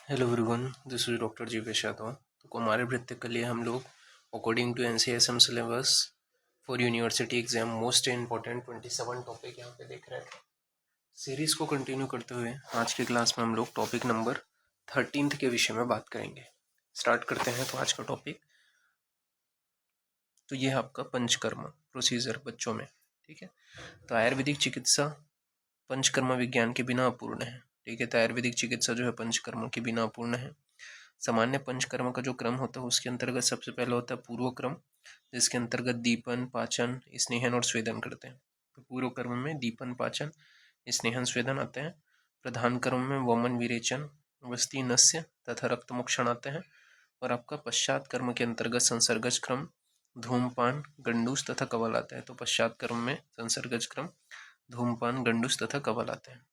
Hello everyone, this is doctor Jeevesh Yadav. तो कुमारी वृत्ति के लिए हम लोग according to NCSM syllabus for university exam most important 27 topic यहाँ पे देख रहे हैं। सीरीज को कंटिन्यू करते हुए आज की क्लास में हम लोग टॉपिक नंबर 13 के विषय में बात करेंगे। स्टार्ट करते हैं। तो आज का टॉपिक तो ये है आपका पंचकर्म प्रोसीजर बच्चों में। ठीक है, तो आयुर्वेदिक चिकित्सा पंचकर्म विज्ञान के बिना अपूर्ण है। ठीक है, तो आयुर्वेदिक चिकित्सा जो है पंचकर्मों के बिना अपूर्ण है। सामान्य पंचकर्म का जो क्रम होता है उसके अंतर्गत सबसे पहले होता है पूर्व क्रम, जिसके अंतर्गत दीपन, पाचन, स्नेहन और स्वेदन करते हैं। तो पूर्व कर्म में दीपन, पाचन, स्नेहन, स्वेदन आते हैं। प्रधान कर्म में वमन, विरेचन, वस्ती, नस्य तथा रक्त मोक्षण आते हैं। और आपका पश्चात कर्म के अंतर्गत संसर्गज क्रम, धूमपान, गंडूस तथा कवल आते हैं। तो पश्चात कर्म में संसर्गज क्रम, धूमपान, गंडूस तथा कवल आते हैं।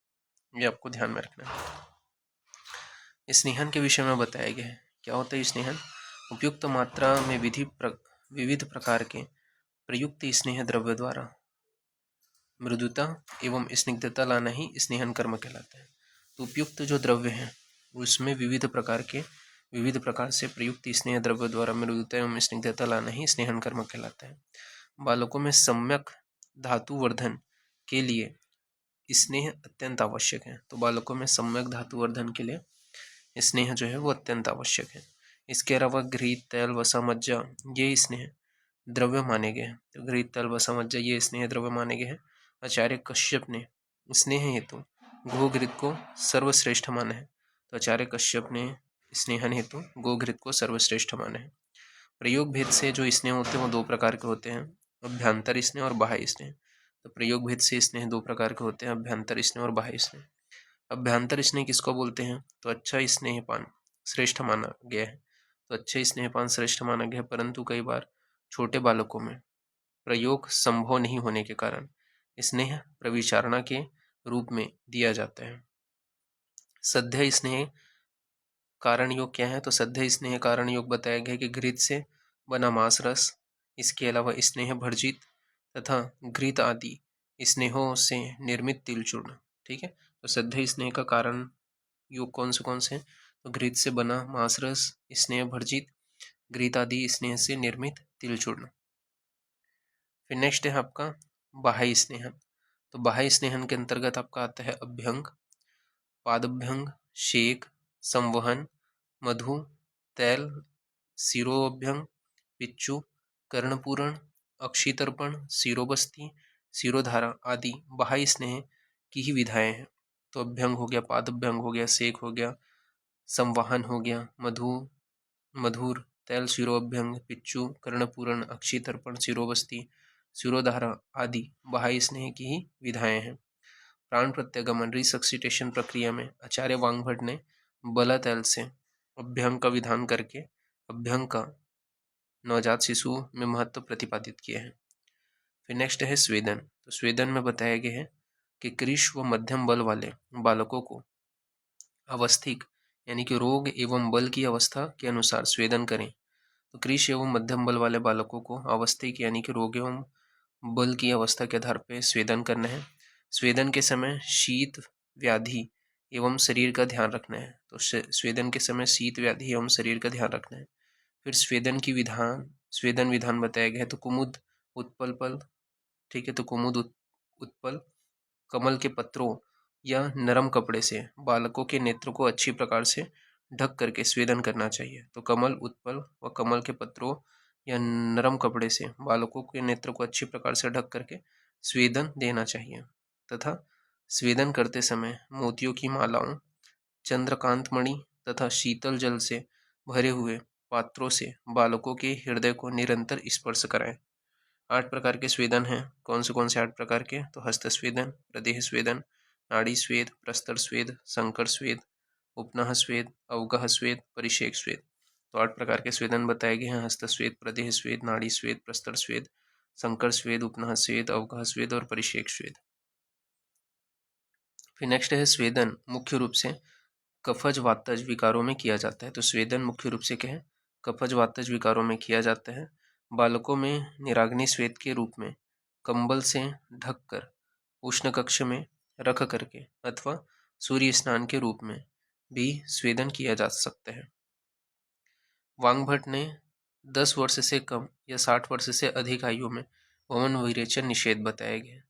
ये आपको ध्यान में रखना है। स्नेहन के विषय में बताया गया है। क्या होता है स्नेहन? उपयुक्त मात्रा में विविध प्रकार के प्रयुक्त स्नेह द्रव्य द्वारा मृदुता एवं स्निग्धता लाना ही स्नेहन कर्म कहलाता है। तो उपयुक्त जो द्रव्य हैं उसमें विविध प्रकार से प्रयुक्त स्नेह द्रव्य द्वारा मृदुता एवं स्निग्धता लाना ही स्नेहन कर्म कहलाता है। बालकों में सम्यक धातु वर्धन के लिए स्नेह अत्यंत आवश्यक है। तो बालकों में सम्यक धातु वर्धन के लिए स्नेह जो है वो अत्यंत आवश्यक है। इसके अलावा घृत, तेल, वसा, मज्जा ये स्नेह द्रव्य माने गए हैं। तो घृत, तेल, वसा, मज्जा ये स्नेह द्रव्य माने गए हैं। आचार्य कश्यप ने स्नेह हेतु गोघृत को सर्वश्रेष्ठ माना है। तो आचार्य कश्यप ने स्नेहन हेतु गोघृत को सर्वश्रेष्ठ माना है। प्रयोग भेद से जो स्नेह होते हैं वो दो प्रकार के होते हैं, अभ्यंतर स्नेह और बाह्य स्नेह। तो प्रयोग भेद से स्नेह दो प्रकार के होते हैं, अभ्यंतर स्नेह और बाह्य स्नेह। अभ्यंतर स्नेह किसको बोलते हैं? तो अच्छा स्नेहपान श्रेष्ठ माना गया है। तो अच्छे स्नेहपान श्रेष्ठ माना गया है, परंतु कई बार छोटे बालकों में प्रयोग संभव नहीं होने के कारण स्नेह प्रविचारणा के रूप में दिया जाता है। सद्य स्नेह कारण योग क्या है? तो सद्य स्नेह कारण योग बताया गया है कि घृत से बना मांस रस, इसके अलावा स्नेह भर्जित तथा घृत आदि स्नेहों से निर्मित तिल चूर्ण। ठीक है, तो सद्य स्नेह का कारण योग कौन से हैं? तो घृत से बना मांस रस, स्नेह भर्जित, घृत आदि स्नेह से निर्मित तिल चूर्ण। फिर नेक्स्ट है आपका बाह्य स्नेहन। तो बाह्य स्नेहन के अंतर्गत आपका आता है अभ्यंग, पादभ्यंग, शेक, संवहन, मधु, तैल, शिरोभ्यंग, पिच्चू, कर्णपूरण, अक्षितर्पण, शिरोबस्ती, शिरोधारा आदि बाह्य स्नेह की ही विधाएं हैं। तो अभ्यंग हो गया, पादभ्यंग हो गया, सेक हो गया, संवहन हो गया, मधुर, तैल, शिरोभ्यंग, पिच्चू, कर्णपूरण, अक्षितर्पण, शिरोबस्ती, शिरोधारा आदि बाह्य स्नेह की ही विधाएं हैं। प्राण प्रत्यागमन रिसक्सिटेशन प्रक्रिया में आचार्य वांगभट ने बला तैल से अभ्यंग का विधान करके अभ्यंग का नवजात शिशु में महत्व प्रतिपादित किया है। फिर नेक्स्ट है स्वेदन। तो स्वेदन में बताया गया है कि कृश व मध्यम बल वाले बालकों को अवस्थिक यानी कि रोग एवं बल की अवस्था के अनुसार स्वेदन करें। तो कृश एवं मध्यम बल वाले बालकों को अवस्थिक यानी कि रोग एवं बल की अवस्था के आधार पर स्वेदन करना है। स्वेदन के समय शीत, व्याधि एवं शरीर का ध्यान रखना है। तो स्वेदन के समय शीत, व्याधि एवं शरीर का ध्यान रखना है। फिर स्वेदन विधान बताया गया है। तो कुमुद उत्पल पल, ठीक है, तो कुमुद उत्पल कमल के पत्रों या नरम कपड़े से बालकों के नेत्र को अच्छी प्रकार से ढक करके स्वेदन करना चाहिए। तो कमल, उत्पल व कमल के पत्रों या नरम कपड़े से बालकों के नेत्र को अच्छी प्रकार से ढक करके स्वेदन देना चाहिए। तथा स्वेदन करते समय मोतियों की मालाओं, चंद्रकांत मणि तथा शीतल जल से भरे हुए पात्रों से बालकों के हृदय को निरंतर स्पर्श कराएं। 8 प्रकार के स्वेदन हैं। कौन से 8 प्रकार के? तो हस्त स्वेदन, प्रदेह स्वेदन, नाड़ी स्वेद, प्रस्तर स्वेद, संकर स्वेद, उपनह स्वेद, अवगह स्वेद, परिषेक स्वेद। तो 8 प्रकार के स्वेदन बताए गए हैं। हस्त स्वेद, प्रदेह स्वेद, नाड़ी स्वेद, प्रस्तर स्वेद, संकर स्वेद, उपनह स्वेद, अवगह स्वेद और परिषेक स्वेद। फिर नेक्स्ट है स्वेदन मुख्य रूप से कफज वातज विकारों में किया जाता है। तो स्वेदन मुख्य रूप से क्या है? कफज वातज विकारों में किया जाता है। बालकों में निराग्नि स्वेद के रूप में कंबल से ढककर उष्ण कक्ष में रख करके अथवा सूर्य स्नान के रूप में भी स्वेदन किया जा सकता है। वांगभट ने 10 वर्ष से कम या 60 वर्ष से अधिक आयु में वमन विरेचन निषेध बताए गए।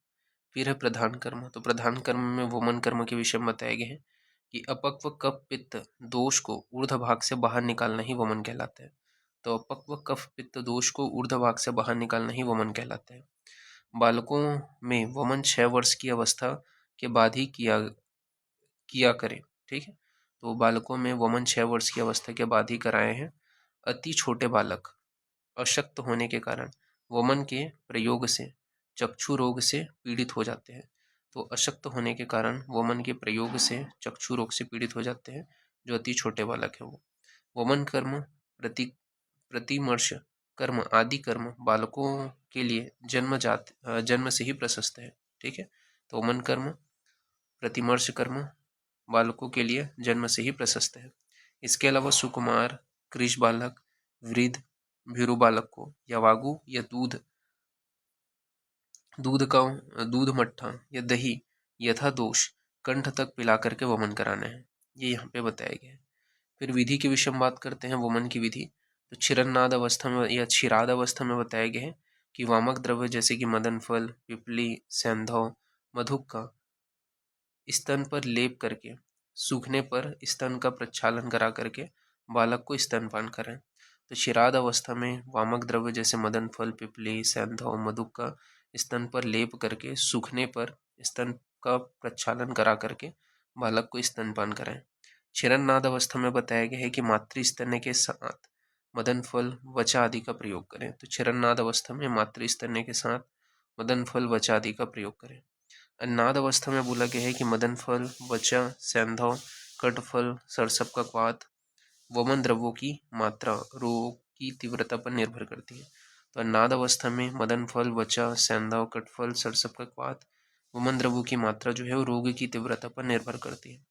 फिर है प्रधान कर्म। तो प्रधान कर्म में वमन कर्म के विषय में बताए गए हैं कि अपक्व कफ पित्त दोष को ऊर्ध्व भाग से बाहर निकालना ही वमन कहलाता है। तो अपक्व कफ पित्त दोष को ऊर्ध्व भाग से बाहर निकालना ही वमन कहलाता है। बालकों में वमन 6 वर्ष की अवस्था के बाद ही किया करें। ठीक है, तो बालकों में वमन 6 वर्ष की अवस्था के बाद ही कराए हैं। अति छोटे बालक अशक्त होने के कारण वमन के प्रयोग से चक्षु रोग से पीड़ित हो जाते हैं। तो अशक्त होने के कारण वमन के प्रयोग से चक्षु रोग से पीड़ित हो जाते हैं जो अति छोटे बालक है वो। वमन कर्म प्रतिमर्श कर्म आदि कर्म बालकों के लिए जन्म से ही प्रशस्त है। ठीक है, तो वमन कर्म प्रतिमर्श कर्म बालकों के लिए जन्म से ही प्रशस्त है। इसके अलावा सुकुमार, कृष बालक, वृद्ध, भीरू बालक को यवागु या दूध मट्ठा या दही यथा दोष कंठ तक पिला करके वमन कराना है, ये यहाँ पे बताया गया है। फिर विधि के विषय में बात करते हैं, वमन की विधि। तो क्षीरन्नाद अवस्था में या क्षीराद अवस्था में बताया गया है कि वामक द्रव्य जैसे कि मदन फल, पिपली, सैंधव, मधुक का स्तन पर लेप करके सूखने पर स्तन का प्रक्षालन करा करके बालक को स्तनपान करें। तो क्षीराद अवस्था में वामक द्रव्य जैसे मदन फल, पिपली, सैंधव, मधुक का स्तन पर लेप करके सूखने पर स्तन का प्रक्षालन करा करके बालक को स्तनपान करें। क्षीरन्नाद अवस्था में बताया गया है कि मातृ स्तन्य के साथ मदन फल, वचा आदि का प्रयोग करें। तो क्षीरन्नाद अवस्था में मातृ स्तन्य के साथ मदन फल, वचा आदि का प्रयोग करें। अन्नाद अवस्था में बोला गया है कि मदन फल, वचा, सैंधव, कटफल, सरसप का क्वाथ वमन द्रव्यों की मात्रा रोग की तीव्रता पर निर्भर करती है। तो अन्नाद अवस्था में मदन फल, वचा, सैंधव, कटफल, सरसप का क्वाथ वमन द्रव्यों की मात्रा जो है वो रोग की तीव्रता पर निर्भर करती है।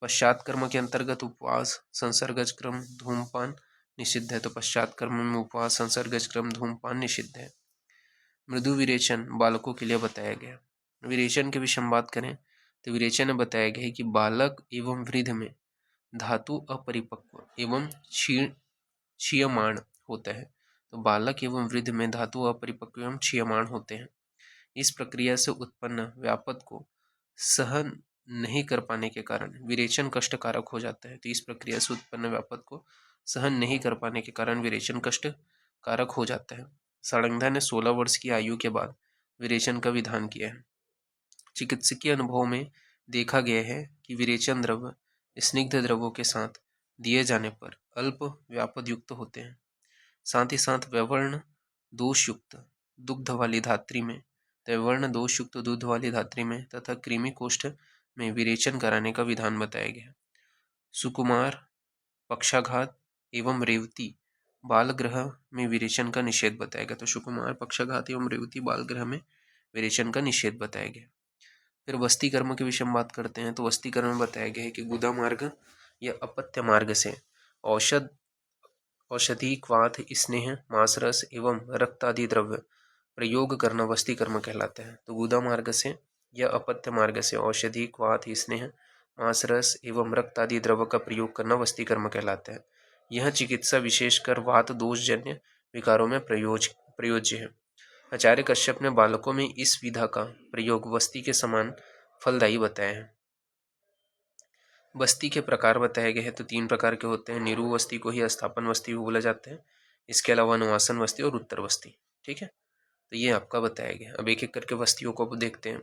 पश्चात कर्म के अंतर्गत उपवास, संसर्गज क्रम, धूमपान निषिद्ध है। तो पश्चात कर्म में उपवास, संसर्गज क्रम, धूमपान निषिद्ध है। मृदु विरेचन बालकों के लिए बताया गया। विरेचन के विषय में बात करें तो विरेचन में बताया गया है कि बालक एवं वृद्ध में धातु अपरिपक्व एवं क्षीयमाण होता है। तो बालक एवं वृद्ध में धातु अपरिपक्व एवं क्षीयमाण होते हैं। इस प्रक्रिया से उत्पन्न व्यापक को सहन नहीं कर पाने के कारण विरेचन कष्टकारक हो जाता है। तो इस प्रक्रिया से उत्पन्न व्यापक को सहन नहीं कर पाने के कारण विरेचन कष्टकारक हो जाता है। सारंगधा ने 16 वर्ष की आयु के बाद विरेचन का विधान किया है। चिकित्सकीय अनुभव में देखा गया है कि विरेचन द्रव्य स्निग्ध द्रव्यों के साथ दिए जाने पर अल्प व्यापद युक्त होते हैं। साथ ही साथ व्यवर्ण दोषयुक्त दुग्ध वाली धात्री में तथा कृमि कोष्ठ में विरेचन कराने का विधान बताया गया। सुकुमार, पक्षाघात एवं रेवती बालगृह में विरेचन का निषेध बताया गया। तो सुकुमार, पक्षाघात एवं रेवती बालगृह में विरेचन का निषेध बताया गया। फिर वस्ती कर्म के विषय में बात करते हैं। तो वस्ती कर्म में बताया गया है कि गुदा मार्ग या अपत्य मार्ग से औषधि, क्वाथ, स्नेह, मांसरस एवं रक्त आदि द्रव्य प्रयोग करना वस्ती कर्म कहलाता है। तो गुदा मार्ग से या अपत्य मार्ग से औषधि, क्वाथ, स्नेह, मांसरस एवं रक्त आदि द्रव्य का प्रयोग करना वस्ती कर्म कहलाता है। यह चिकित्सा विशेषकर वात दोषजन्य विकारों में प्रयोज्य है। आचार्य कश्यप ने बालकों में इस विधा का प्रयोग वस्ती के समान फलदायी बताया है। वस्ती के प्रकार बताए गए हैं। तो 3 प्रकार के होते हैं। निरु वस्ती को ही अस्थापन वस्ती भी बोला जाता है। इसके अलावा अनुवासन वस्ती और उत्तर वस्ती। ठीक है, तो ये आपका बताया गया। अब एक एक करके वस्तियों को देखते हैं।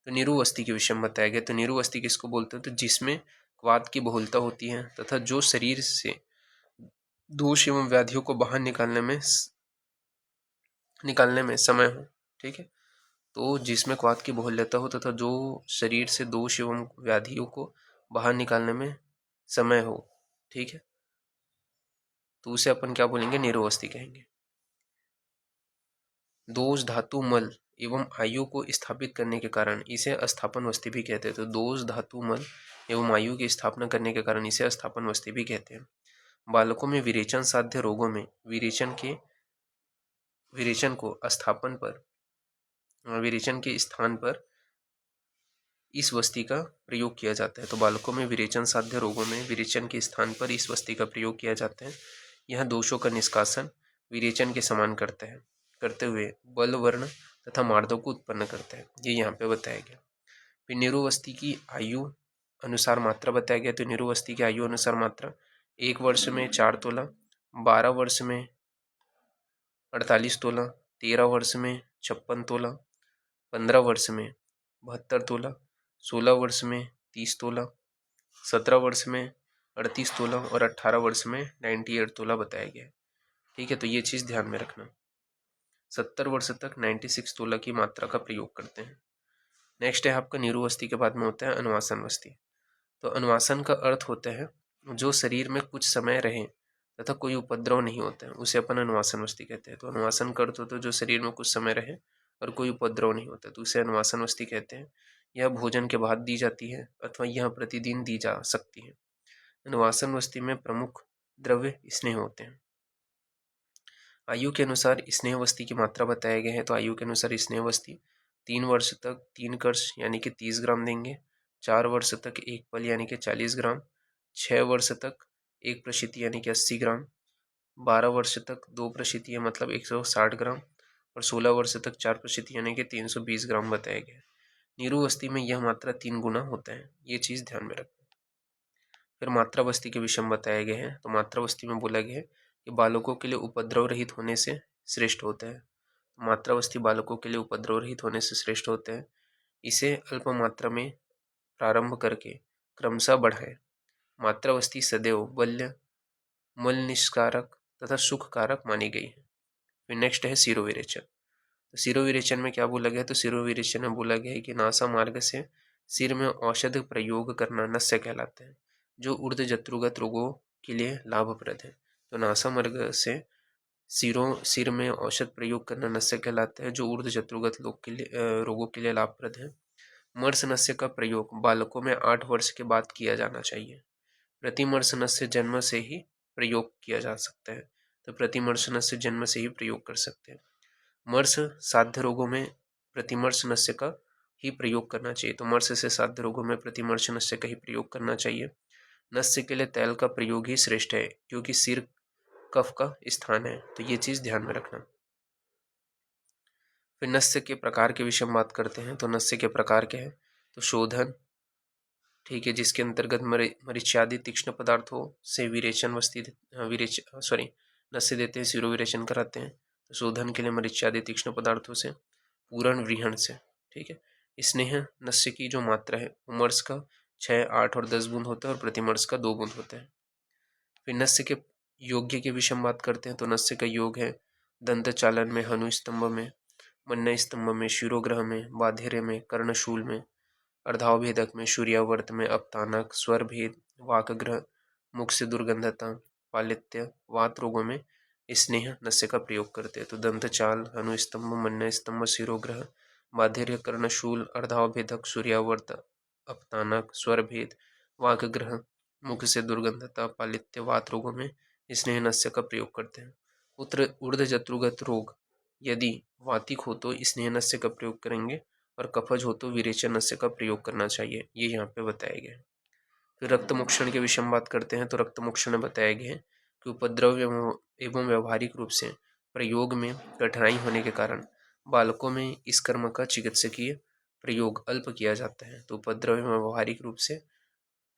तो निरु वस्ती के विषय में बताया गया। तो निरु वस्ती किसको बोलते हैं? तो जिसमें क्वाथ की बहुलता होती है तथा जो शरीर से दोष एवं व्याधियों को बाहर निकालने में समय हो। ठीक है, तो जिसमें क्वाथ की बहुल्यता हो तथा जो शरीर से दोष एवं व्याधियों को बाहर निकालने में समय हो। ठीक है, तो उसे अपन क्या बोलेंगे? निरोवस्ती कहेंगे। दोष, धातु, मल एवं आयु को स्थापित करने के कारण इसे अस्थापन वस्ती भी कहते हैं। तो दोष, धातु, मल एवं आयु की स्थापना करने के कारण इसे अस्थापन वस्ती भी कहते हैं। बालकों में विरेचन साध्य रोगों में विरेचन को विरेचन के स्थान पर इस वस्तु का प्रयोग किया जाता है। तो बालकों में विरेचन साध्य रोगों में विरेचन के स्थान पर इस वस्तु का प्रयोग किया जाता है। यह दोषों का निष्कासन विरेचन के समान करते हुए बल वर्ण तथा मार्दों को उत्पन्न करता है। ये यहाँ पे बताया गया। फिर निरुवस्ती की आयु अनुसार मात्रा बताया गया। तो निरुवस्ती की आयु अनुसार मात्रा 1 वर्ष में 4 तोला, 12 वर्ष में 48 तोला, 13 वर्ष में 56 तोला, 15 वर्ष में 72 तोला, 16 वर्ष में 30 तोला, 17 वर्ष में 38 तोला और 18 वर्ष में 98 तोला बताया गया है। ठीक है, तो ये चीज़ ध्यान में रखना। 70 वर्ष तक 96 तोला की मात्रा का प्रयोग करते हैं। नेक्स्ट है आपका निरुवस्ती के बाद में होता है अनुवासन वस्ती। तो अनुवासन का अर्थ होता है जो शरीर में कुछ समय रहे तथा कोई उपद्रव नहीं होता है, उसे अपन अनुवासन वस्ती कहते हैं। तो अनुवासन का अर्थ होता है जो शरीर में कुछ समय रहे और कोई उपद्रव नहीं होता, तो उसे अनुवासन वस्ती कहते हैं। यह भोजन के बाद दी जाती है अथवा यह प्रतिदिन दी जा सकती है। अनुवासन वस्ती में प्रमुख द्रव्य स्नेह होते हैं। आयु के अनुसार स्नेह वस्ती की मात्रा बताया गया है। तो आयु के अनुसार स्नेह वस्ती 3 वर्ष तक 3 कर्ष यानी कि 30 ग्राम देंगे, 4 वर्ष तक 1 पल यानी कि 40 ग्राम, 6 वर्ष तक 1 प्रशिति यानी कि 80 ग्राम, 12 वर्ष तक 2 प्रशिति मतलब 160 ग्राम और 16 वर्ष तक 4 प्रशिति यानी कि 320 ग्राम बताया गया है। निरुवस्ती में यह मात्रा 3 गुना होता है, ये चीज़ ध्यान में रखना। फिर मात्रावस्थी के विषम बताए गए हैं। तो मात्रावस्थी में बोला गया है कि बालकों के लिए उपद्रव रहित होने से श्रेष्ठ होता है। मात्रावस्थी बालकों के लिए उपद्रव रहित होने से श्रेष्ठ होते हैं। इसे अल्प मात्रा में प्रारंभ करके क्रमशः बढ़ाएं। मात्रावस्थी सदैव बल्य, मल निष्कारक तथा सुखकारक मानी गई है। फिर नेक्स्ट है शिरोविरेचन। तो शिरोविरेचन में क्या बोला गया है? तो शिरोविरेचन में बोला गया है कि नासा मार्ग से सिर में औषध प्रयोग करना नस्य कहलाता है, जो ऊर्ध्व जत्रुगत रोगों के लिए लाभप्रद है। तो नासा मार्ग से सिर में औषध प्रयोग करना नस्य कहलाता है, जो ऊर्ध्व जत्रुगत रोगों के लिए लाभप्रद है। मर्स नस्य का प्रयोग बालकों में 8 वर्ष के बाद किया जाना चाहिए। प्रतिमर्श नस्य जन्म से ही प्रयोग किया जा सकता है। तो प्रतिमर्श नस्य जन्म से ही प्रयोग कर सकते हैं। मर्स साध्य रोगों में प्रतिमर्श नस्य का ही प्रयोग करना चाहिए। तो मर्स से साध्य रोगों में प्रतिमर्श नस्य का ही प्रयोग करना चाहिए। नस्य के लिए तैल का प्रयोग ही श्रेष्ठ है, क्योंकि सिर कफ का स्थान है। तो ये चीज ध्यान में रखना। फिर नस्य के प्रकार के विषय में बात करते हैं। तो नस्य के प्रकार क्या है? तो शोधन, ठीक है, जिसके अंतर्गत मरीच्यादि तीक्ष्ण पदार्थों से विरेचन नस्य देते हैं, शिरोविरेचन कराते हैं। तो शोधन के लिए मरीच्यादि तीक्ष्ण पदार्थों से, पूर्ण व्रीहण से, ठीक है। स्नेह नस्य की जो मात्रा है उमर्स का 6, 8 और 10 बूंद होता है और प्रतिमर्श का 2 बूंद होता है। फिर नस्य के योग्य के विषय में बात करते हैं। तो नस्य का योग है दंत चालन में, हनु स्तंभ में, मन्ना स्तंभ में, शिरोग्रह में, बाधेर्य में, कर्णशूल में, अर्धावभेदक में, सूर्यावर्त में, अपतानक, स्वर भेद, वाकग्रह, मुख से दुर्गंधता, पालित्य, वात रोगों में स्नेह नस्य का प्रयोग करते हैं। तो दंत चाल, हनुस्तंभ, मन्ना स्तंभ, शिरोग्रह, बाधेर्य, कर्णशूल, अर्धावभेदक, सूर्यावर्त, अपतानक, स्वर भेद, वाकग्रह, मुख से दुर्गंधता, पालित्य, वात रोगों में स्नेह नस्य का प्रयोग करते हैं। ऊर्ध्व जत्रुगत रोग यदि वातिक हो तो स्नेह नस्य का प्रयोग करेंगे और कफज हो तो विरेचन नस्य का प्रयोग करना चाहिए, ये यहाँ पे बताया गया है। फिर रक्त मोक्षण के विषय में बात करते हैं। तो रक्त मोक्षण में बताया गया है कि उपद्रव एवं व्यवहारिक रूप से प्रयोग में कठिनाई होने के कारण बालकों में इस कर्म का चिकित्सकीय प्रयोग अल्प किया जाता है। तो उपद्रव एवं व्यवहारिक रूप से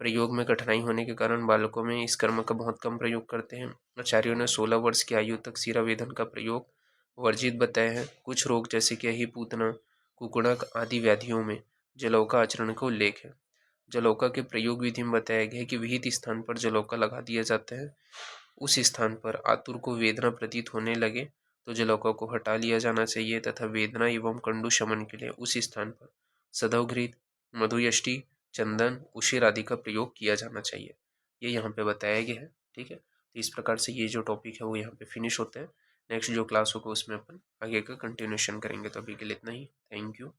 प्रयोग में कठिनाई होने के कारण बालकों में इस कर्म का बहुत कम प्रयोग करते हैं। आचार्यों ने 16 वर्ष की आयु तक शिरावेदन का प्रयोग वर्जित बताया है। कुछ रोग जैसे कि अहिपूतना, कुकुड़क आदि व्याधियों में जलौका आचरण का उल्लेख है। जलौका के प्रयोग विधि में बताया गया है कि विहित स्थान पर जलौका लगा दिया जाता है। उस स्थान पर आतुर को वेदना प्रतीत होने लगे तो जलौका को हटा लिया जाना चाहिए तथा वेदना एवं कंडु शमन के लिए उस स्थान पर सदवघृत, मधुयष्टि, चंदन, उशिर आदि का प्रयोग किया जाना चाहिए, ये यहाँ पे बताया गया है। ठीक है, तो इस प्रकार से ये जो टॉपिक है वो यहाँ पे फिनिश होता है। नेक्स्ट जो क्लास होगा उसमें अपन आगे का कंटिन्यूशन करेंगे। तो अभी के लिए इतना ही। Thank you.